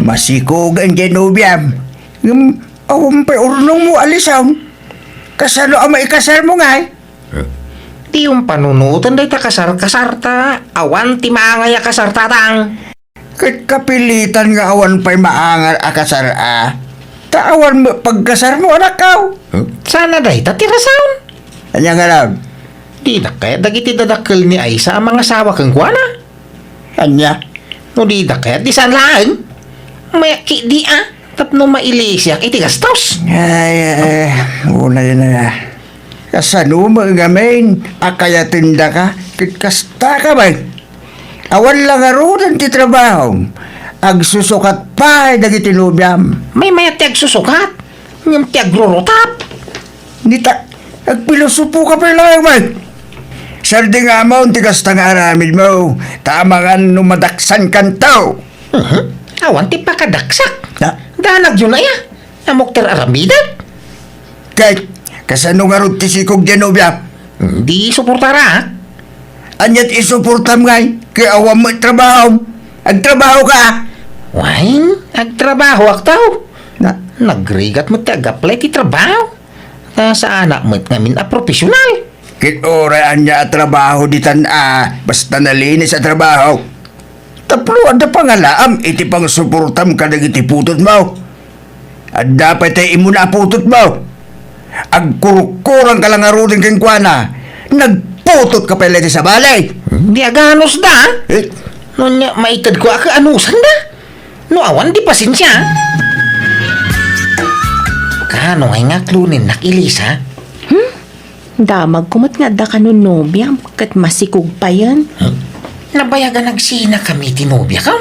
Masikog ang Genubiam. Yung awampay urnong mo alisaw. Kasano ang maikasal mo nga eh? Di yung panunutan day ta kasar-kasar ta. Awan ti maangay kasar tatang. Kahit kapilitan nga awan pa'y maangal akasar Taawan mo pagkasar mo anak ka. Sana day ta tirasaon. Anya nga lang. Di na kaya dagiti dadakkel ni Aisa ang mga sawa kang kuwana. Anya? No di na kaya di saan lang. Mayaki di tapno mailisyak iti gastos. Ay, una yun na. Kasano mo ngamin, akaya tinda ka, kasta ka ba? Awan lang arudan ti trabaho. Agsusukat pa, dagiti nubyam. May mayat susukat. Yung tiagrurotap. Nita, agpilosopo ka pa lang, man. Sardi nga mo, tigas na nga aramid mo. Tama nga numadaksan kanto. Awan ti pakadaksak. Na, Danag yun na ya. Amok ter aramidat. kahit, kasano nga rin tisikog Genovia? Di suportara. Anyat isuportam ngay, kaya awam mo trabaho. Agtrabaho ka. Wain, agtrabaho aktaw. Na, Nagrigat mo ti agaplay ti trabaho. Sa anak mo ngamin profesional. kitoraan niya at trabaho di basta nalinis sa trabaho. Tapluan na pangalaam, iti pang suportam ka iti putot mo. At dapat ay imuna putot mo. Agkurukurang ka lang arutin kang kuwana. Nagputot ka pala sa balay. Di aganos da. Eh, No nya maitad ko ako anusan da. No awan di pasensya. Kano ay nga klunin nakilisa? Damag kumat nga da kanon nobya, kat masikog pa yan. Nabayagan nagsina kami tinobya ka?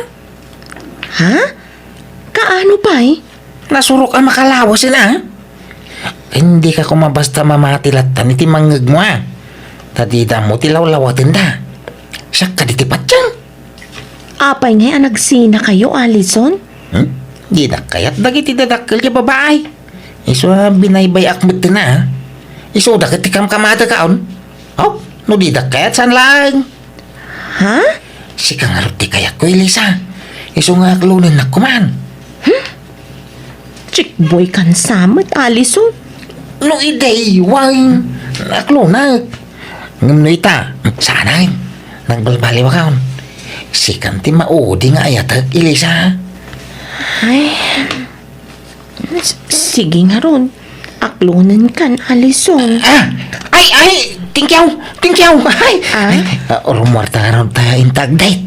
Ha? Kaano pa eh? Nasurok ang makalawas na. Hindi ka kumabasta mamatilatan iti manggag mo Tadida mo tilaw-lawatin da. Siya ka ditipat yan. Apay nga nagsina kayo, Alison? Di na kaya't dagiti dadakkel ka babae. Iso binaybay akmet na Iso da katikam kamata kaon. Oh, no di da kaya't san lang. Ha? Si kang aruti kaya ko Elisa. Iso nga aklunin na kuman. Chick boy kan samet, Alison? No iday, wine. Aklunak. Ngam no ita, sanay. Nagbalbaliwa kaon. Si kanti maudi nga ayat Elisa. Ay, sige nga ron. Aklunan kan, Alison. Ay, tingkyaw. Ay, rumorta nga ron tayo intag date.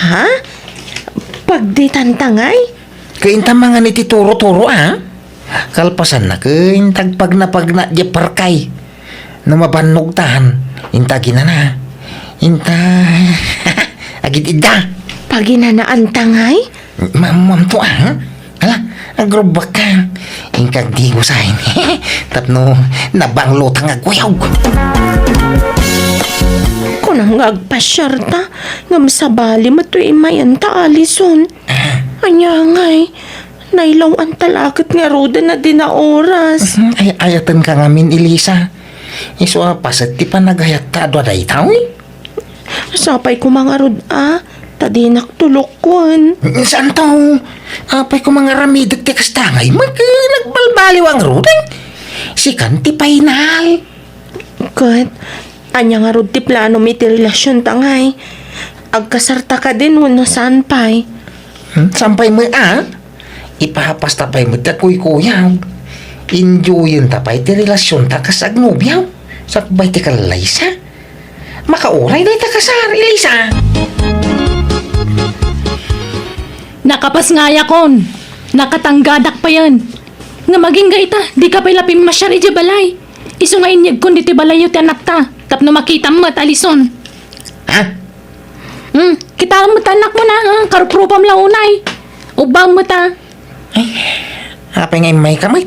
Ha? Pagditan tangay? Kainta mga niti turo-turo Kalpasan na kaintag pag na jeparkay. Namabanog tahan. Intagin na. Inta. Agit ida. Paginanaan tangay? Mamam to Hala, agrobak ka. Ingkag di ko sahin. Tapno, nabanglot ang agwayaw. Kunang agpasyarta, ngam sabali mato'y mayan ta, Alison. Anya ngay, nailaw ang talakit nga roda na din na oras. Ay, ayatan ka ngamin, Elisa. Iso pasat ti pa naghayat ta doa day tao Sapay ko mga rod, tadinak tulokon. Saan tao? Apay ko mga ramidag ti kastangay. Nagbalbaliw ang ruday. Si kanti painal. Kat, anya nga rod ti plano mi ti relasyon tangay. Agkasarta ka din wano saan pay. Sampay mo Ipahapas tapay mo ti kuy-kuyaw. Enjoyin tapay ti relasyon ta kasagnubyaw. Sakbay ti kalaysa. Makauray na kasar, Elisa. Nakapas nga yakon. Nakatanggadak pa yan. Nga maging gaita, di ka pa'y lapim masyari di balay. Iso nga inyag kun di ti balay yung ti anak ta. Tapno makita mo at Alison. Ha? Kita mo ta anak mo na, karupropam lang unay. Ubang mo ta. Apay nga may kamay.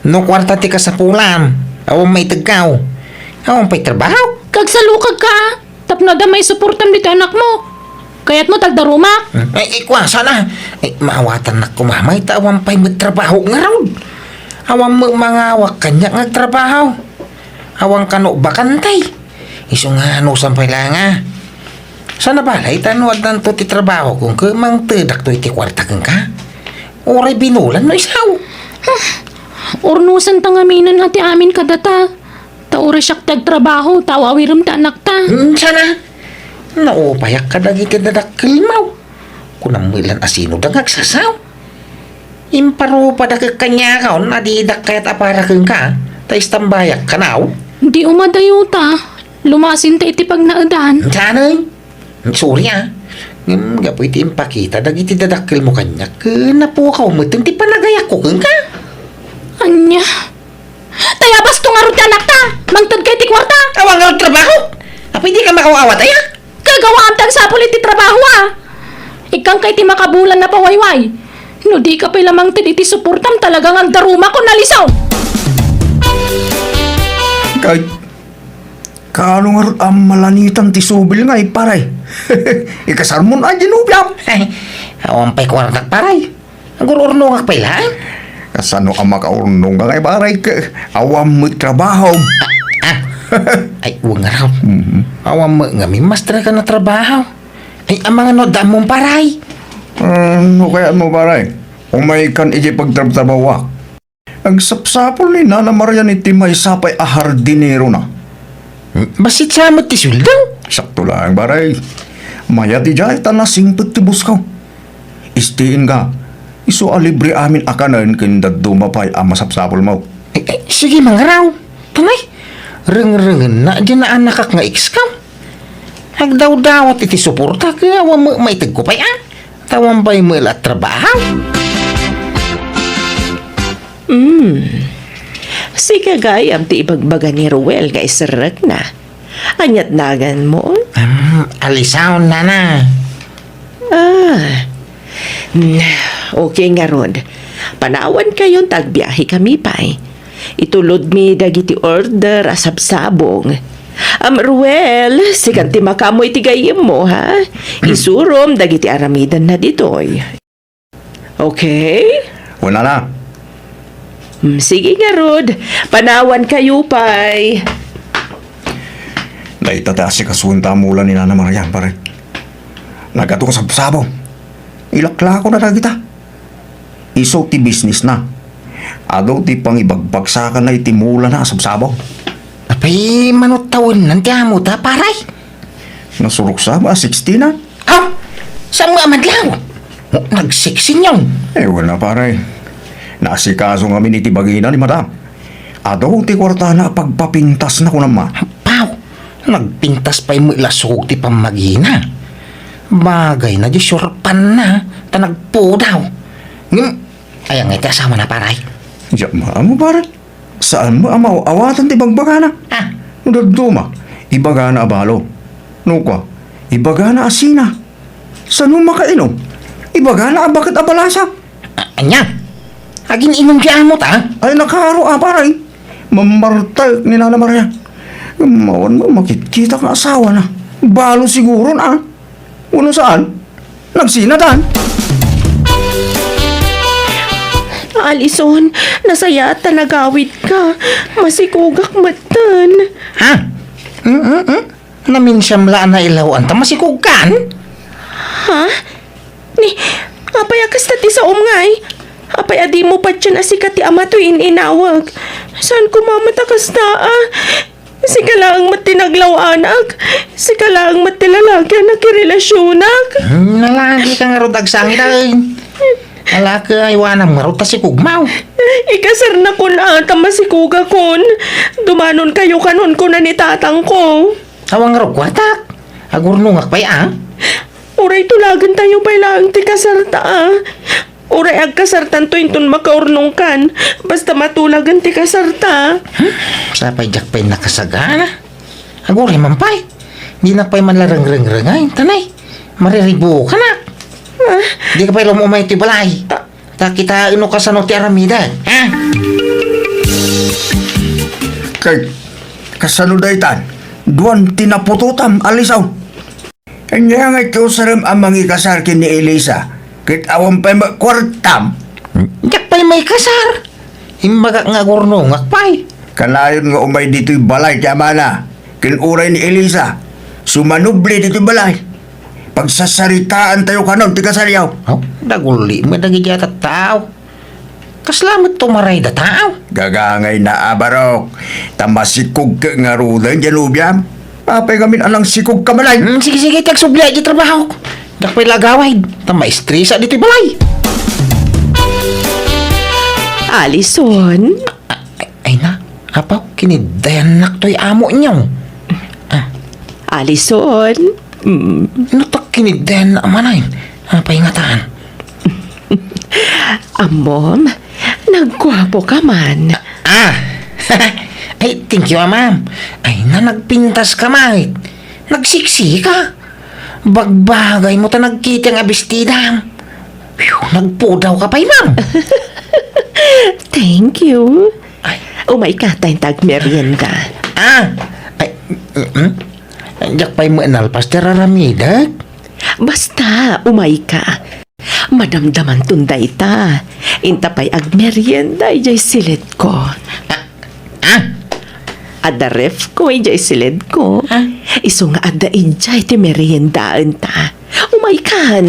No kwarta ti kasapulam. Awang may tagkaw. Awang pa'y trabaho. Kagsalukag ka. Tapno da may suportam dito anak mo. Kaya't mo tagdarumak. Kwasa na. Maawatan na kumamay. Awang pa'y magtrabaho nga raw. Awang mga awak kanya nga trabaho. Awang kano bakantay. Iso nga ano sampay lang Sana balay, tanuad na to ti trabaho kung kamang tedak to iti kwarta kang ka. Oray binulan no isaw. Urnusan tangaminan ati amin kadata. Taura siyak tagtrabaho, tawawiram ta anak ta. Sana. Naupayak ka dagiti dadakkel mo. Kunang milan asino dagag sasaw. Imparo pa dagag kanya ka na didak kayat apara kang ka. Tais tambayak ka naw. Di umadayo ta. Lumasin ta iti pag naadan. Sana. Sorry gapo iti impakita dagiti dadakkel mo kanya. Napukaw mo iti panagayak ko kang ka. Anya? Tayabas to nga ron ti anak ta. Mangtad kay ti kwarta. Awang nga trabaho. Apa hindi ka makawawat ay Kagawa ang tagsapol iti trabaho Ikang kay ti makabulan na pawayway. No di ka pa lamang iti suportam talagang agdaruma ko nalisaw. Kahit kaano nga rin ang malanitan ti subil nga paray. Ikasar mo na ginubiyam. Ay, awang pa'y kwartak paray. Ang gururno nga pala. Kasano ang makaurnong nga paray ka. Awam mo trabaho. Ay, huwag nga raw. Awang mo nga may master ka na trabaho. Ay, ang mga nodam mong paray. Ano kaya mo paray? Umay kan iji pagtrabawa. Ang sapsapol ni Nana Maria ni Timay sapay ahardinero na. Basit sa mo ti suldaw. Sakto lang paray. Maya ti jay tanasing petibus ka. Istiin ka. Iso alibre amin akanan kindad dumapay ang masapsapol mo. Ay, sige mga raw. Tanay, reng-rengen na dyan na anak nga ikskaw. Agdaw-dawat iti suporta kaya awang mo maitig ko pa'y Tawang ba'y mo ilat trabaho. Sige gayam ti ibagbaga ni Ruel nga isarag na. Anyat nagan mo? Alisaw na. Okay nga ron. Panawan kayon tagbiyahe kami pa'y. Itulod mi dagiti order asabsabong. Ruel, sigan ti makamoy ti gayem mo, ha? Isurom dagiti aramidan na ditoy. Okay? Wala na. Sige nga, Rod. Panawan kayo, pay. Naitataas si kasunta mula ni Nana Maria pare. Nagato ka sabsabo. Ilakla ko na kita. Iso ti business na. Ado ti pangibagbagsakan na itimula na sabsabo. Apay manot taon nanti amo ta paray. Nasurok sa ba 16 na? Saan mo amadlaw? Nagsiksin yun. Wala pare. Nasikaso nga minitibagina ni madam. Ado ti kwarta na pagpapintas na ko naman. Pao, nagpintas pa'y mo ilasog ti pamagina. Bagay na di surpan na, tanagpo daw. Ayang nga ti asama na paray. Diyan mo pare. Saan mo amaw awatan ti bagbagana? Duduma, ibagana abalo. Nukwa, ibagana asina. Saan mo makainom? Ibagana bakit abalasa? Anya, aging inom di amo ta? Ay nakaro paray. Mamartay ni Nana Maria. Mawan mo makikita ka asawa na. Balo siguro na. Uno saan? Nagsinatan. Alison, nasaya at nagawid ka. Masikugak matan. Naminsyam laan na ilawan ta masikugkan? Ha? Ni, apay akas tati sa umngay. Apay adi mo pa dyan asikat ti ama to inawag. Saan ko mamatakas na Sika lang matinaglaw anak. Sika lang matilalagyan na kirelasyonak. Nalagi ka nga rodag sangit ay. Ala ka iwanam nga rota si kugmaw. Ikasar na kun ata masikuga kun. Dumanon kayo kanon ko na ni tatang ko. Awang nga rogwatak. Agurnungak pa'y Uray tulagan tayo pa lang ti kasarta Uray agkasartan to intun makaurnong kan. Basta matulagan ti kasarta. Sa pa'y jak pa'y nakasagana. Aguray man pa'y. Di na pa'y manlarang-rang-rangay. Tanay, mariribo ka na. Di ka pa'y lumumay ti balay. Ta kita ino ka sa no ti aramida. Kay kasano daytan. Duwan tinapututam alisaw. Kanya nga ito saram ang mga kasar kin ni Elisa. Kit awang pa'y makwartam. Jak pa'y may kasar. Himbaga nga gurnungak pa'y. Kalayon nga umay dito'y balay kaya mana. Kinuray ni Elisa. Sumanubli dito'y balay. pagsasaritaan tayo kanon, tiga salyaw. Oh, daguli mo dagi jata tao. Kaslamat tumaray da tao. Gagangay na abarok. Tamasikog ka nga rudan dyan ubyam. Papay kami alang sikog kamalay. Sige, sige, tagsubli di trabaho. Dakpay lagaway. Tama-estresa dito balay. Alison, Ay na, apaw, kinidayan naktoy amo niyo. Alison, Natak kinidayan na amanayin. Paingatan. Amom, naggwapo ka man. Ay, thank you, ma'am. Ay na, nagpintas ka, mate. Nagsiksi ka. Bagbagay mo ta nagkita nga bestida. Nagpudaw ka pa, ma'am. Thank you. Ay, Umay ka tayong tagmerienda. ay, jak pa'y mo enalpas tira ramidag. Basta, umay ka. Madamdaman tunday ta. Inta pa'y agmerienda, ijay silid ko. Ada ref ko, ijay silid ko. Iso nga ada ijay ti meriendaan ta. Umay kan.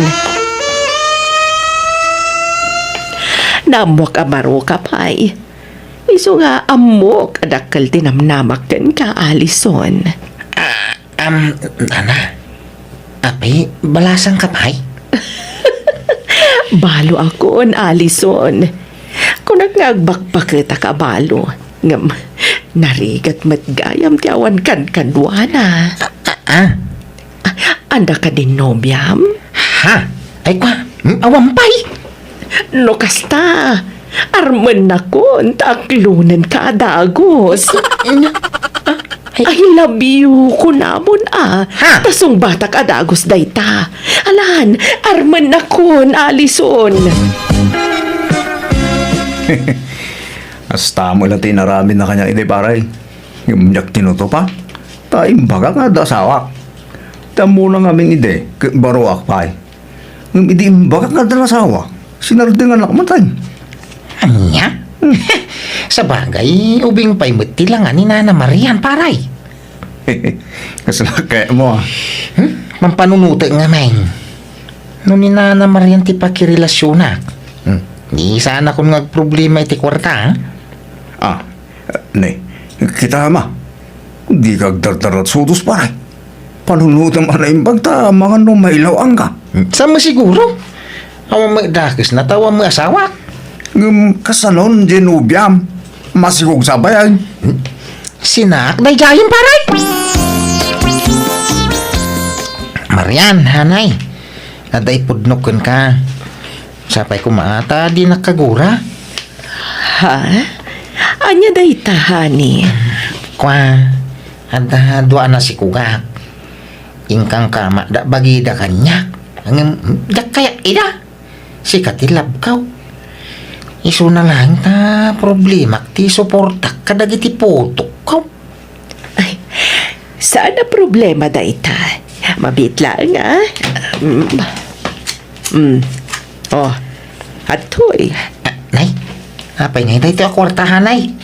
Namok amaro ka pa'y. Iso nga amok adakal tinamnamak kan ka, Alison. Ana, apay, balasang kamay. Balo akon, Alison. Kung nagnagbakbakita ka balo, ngam, narigat matgayam ti awan kan kanwana. Anda ka din nobyam? Ha? Ay kwa, awampay. No kasta, arman na kon, taklunan ka dagos. I love you, kunamon Ha? Tasong batak adagos dayta. Alan, arman na kon, Alison. Hasta mo lang tinaramin na kanya ide paray. Yung yak tinuto pa. Taim baga nga dasawak. Tamo na ngamin ide, baruak pay. Yung ide baga nga dasawak. Sinardingan ako matay. Anya? Sa bagay, ubing pa'y mutilangan ni Nana Marian, paray. Kasalakay mo ah. Mampanunuti nga, men. No ni Nana Marian ti pakirelasyon na. Di sana kung problema iti kwarta, ha? Ne, kita ma. Di kag dardarat sudos paray. Panunutan man na imbag ta, mga no mailaw ang ka. Sama siguro. Awa magdakis na tawa mo asawa. Yung kasalon dinubyam. Masigog sabayan. Sinak na jayin, paray. Marian, hanay. Aday pudnokon ka. Sapay kumaata, di nakagura. Ha? Anya dayta, honey? Kwa, ada dua na si kugak. Ingkang kama da bagi da kanya. Ang da kaya ida. Si katilab kaw. Isu na lang ta problema ti suporta kadagiti putok kaw. Ay, sana problema dayta. Mabit lang, ha? Oh, atoy. Nay, apay ngay dito akwartahan, nay.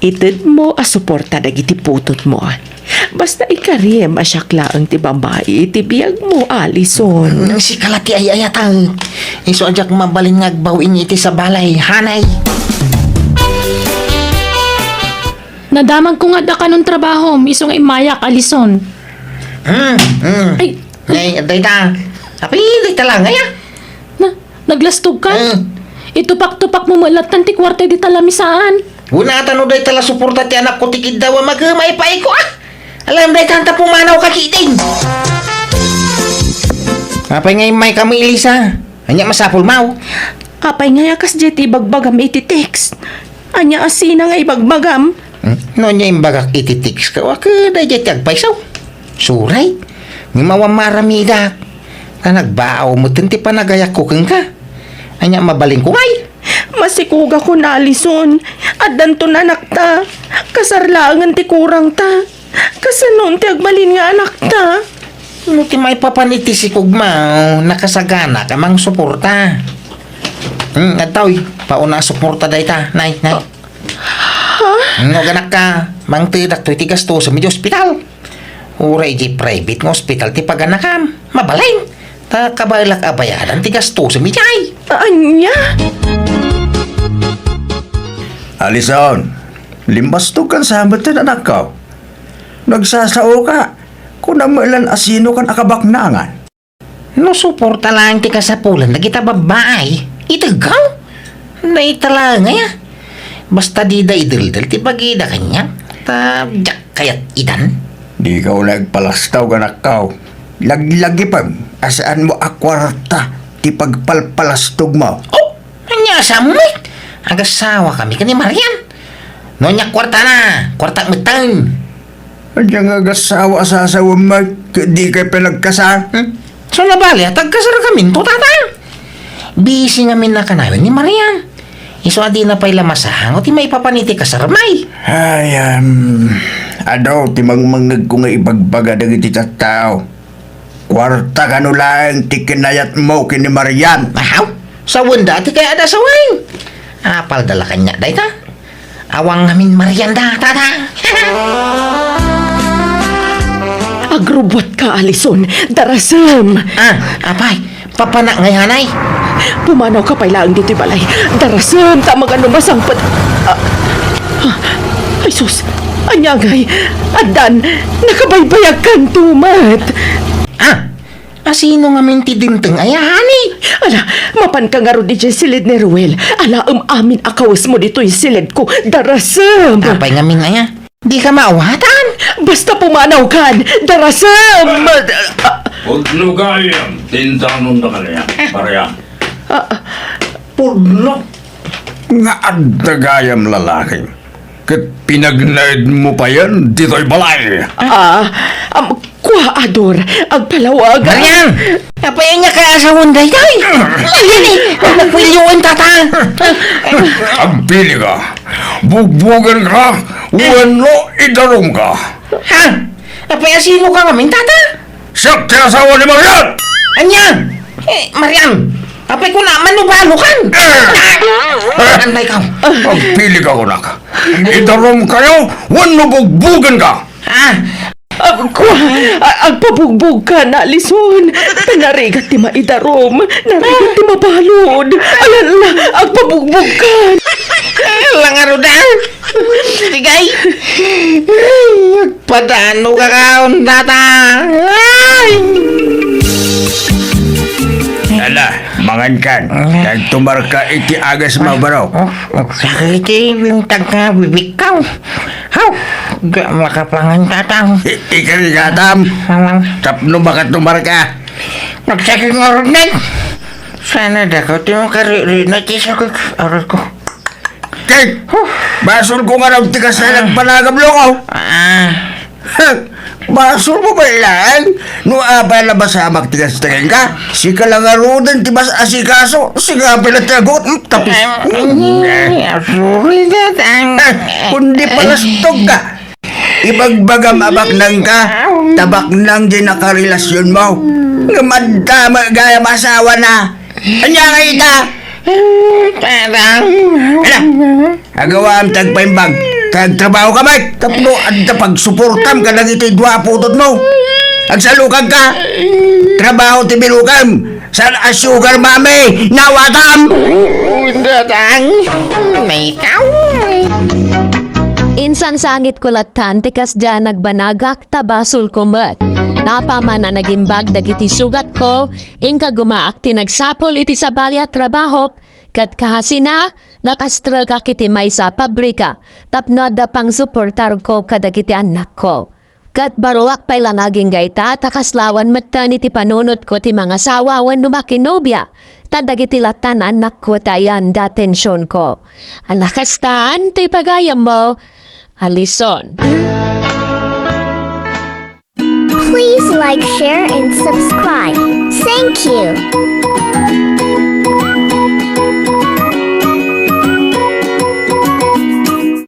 Itid mo a suporta dagiti putot mo. Basta ikariem asyakla ang ti babae, iti biyag mo, Alison. Si kalati ay ayatang. Isu ajak mabalin ngagbawin iti sa balay, hanay. Nadamag ko nga da ka nung trabaho, miso nga imayak, Alison. Ay, Nay, aday ta. Apay, dito lang, ngaya. naglastog ka? Itupak-tupak mo malatan ti kwarta di talamisaan. Una tano day tala suporta ti anak ko tikid daw magmay pa ko ah. Alam day tanta pumanaw ka kiting. Apay ngay may kami Elisa. Anya masapul mau. Apay nga yakas jeti bagbagam iti text. Anya asina nga ibagbagam. No nya imbagak ititiks ka wa day jeti agpaisaw. Suray. Ni mawamaramidak. Na nagbaaw mo tinti pa nagayak ko ka. Anya mabaling ko ngay. Masikuga ko na, Alison. At danto na anak ta. Kasarlaangan ti kurang ta. Kasanon ti agbalin nga anak ta. No ti may papaniti si Kugma. Nakasagana ka mang suporta. Atoy. Pauna suporta day ta. Nay, nay. No ganak ka. Mang tidak to'y tigas to sa medyo ospital. Uray di private ng ospital ti paganakam. Mabalay. Ta kabailak abayadan tigas to sa mijay. Anya? Alison, limbastog kan sa hamatan anak ko. Nagsasao ka, kung namalan asino kan akabaknangan. No suporta lang ti kasapulan na kita babae. Itagaw. Naitala nga ya. Basta di da idildil ti bagida kanya. Ta jak kayat idan. Di ka nagpalastaw anak ko. Laglagi pa, asaan mo akwarta, ti pagpalpalastog mo. Oh, anya samit. Agasawa kami kani Marian. No nya kwarta na. Kwarta metang. Anya nga gasawa sa asawa mo, di kay pinagkasa. So nabali at agkasara kami to tata. Busy nga min na kanawin ni Marian. Iso adi na pa'y lamasahan o ti may papaniti kasaramay. Ay, ano, timang mangag ko nga ibagbaga ng iti tao. Kwarta ka no lang, ti kinayat mo kini Marian. Ahaw, sa wanda ti kaya ada saway. Apal dala kanya day ta. Awang namin Marian da tata. Agrobot ka, Alison. Darasam. Apay, papanak ngayanay. Pumanaw ka pailaang dito'y balay. Darasam, tama ka numasangpat. Ay, sus. Anyagay. Adan, nakabaybayag kan tumat. Asino nga minti dinteng ayahani? Ala, mapan ka nga ro di dyan silid ni Ruel. Ala, amin akawas mo dito'y silid ko. Darasam. Apay nga min aya. Di ka maawatan. Basta pumanaw kan. Darasam. Pudlugayam, tintanong na kanaya, Marian. Pudlo. Nga adagayam lalaki. Kat pinagnaid mo pa yan, dito'y balay. Kuhaador, agpalawag. Marian! Apay niya kaya sa wunday day. Marian eh. Nagpilyoan tata. Ang pili ka, bugbugan ka, wano idarong ka. Ha? Apay asino ka ngamin tata? Siyak tinasawa ni Marian! Anya? Marian! Apay ko naman nubalo kan! Anday ka! Ang pili ka, kunak. Idarong kayo, wano bugbugan ka. Agpabugbog ka na, Alison. Narigat ti maidarom. Narigat ti mabalod. Alala, agpabugbog ka. Langaro da! Tigay! Padano ka kaon tata! Ala, mangan kan. Nagtumar ka iti agas mabaraw. Sakiti yung tagka bibikaw. Haw! Ga makaplangan tatang. Ikari katam. Tapno baka tumar ka. Nagsakit ng oras na. Sana dakot yung kariri na tisakot oras ko. Kay, basol ko nga raw tikas na nagpanagam lokaw. Basol mo ba lang? No abay na ba sa magtigas tingin ka? Si ka lang arudan, tibas asikaso. Si ka pinatagot. Tapos, Sorry tatang. kundi palastog ka. Ibagbagam abak nang ka. Tabak nang di nakarelasyon mo. Ngamadta gaya masawa na. Anya nga ita? Tatang. Ala, agawa ang tagpaimbag. Tagtrabaho ka ba? Tapno at pagsuportam ka lang ito'y dwaputot mo. Agsalukag ka. Trabaho ti bilukam. San sugar mami, nawatam. Tatang. May ikaw. Insan sangit kulatan tikas dyan nagbanagak tabasul kumat. Napaman na nagimbag dagiti sugat ko, ingka gumaak ti nagsapol iti sa balya trabaho, kat kahasina, nakastral ka kiti may sa pabrika, tapno da pang suportar ko kadagiti anak ko. Kat baruak pa'y lanaging gaita, takaslawan matan iti panunot ko ti mga sawawan numakinobya, tadagiti latan anak ko tayan datensyon ko. Alakastaan, ti pagayam mo, Alison. Please like, share, and subscribe. Thank you.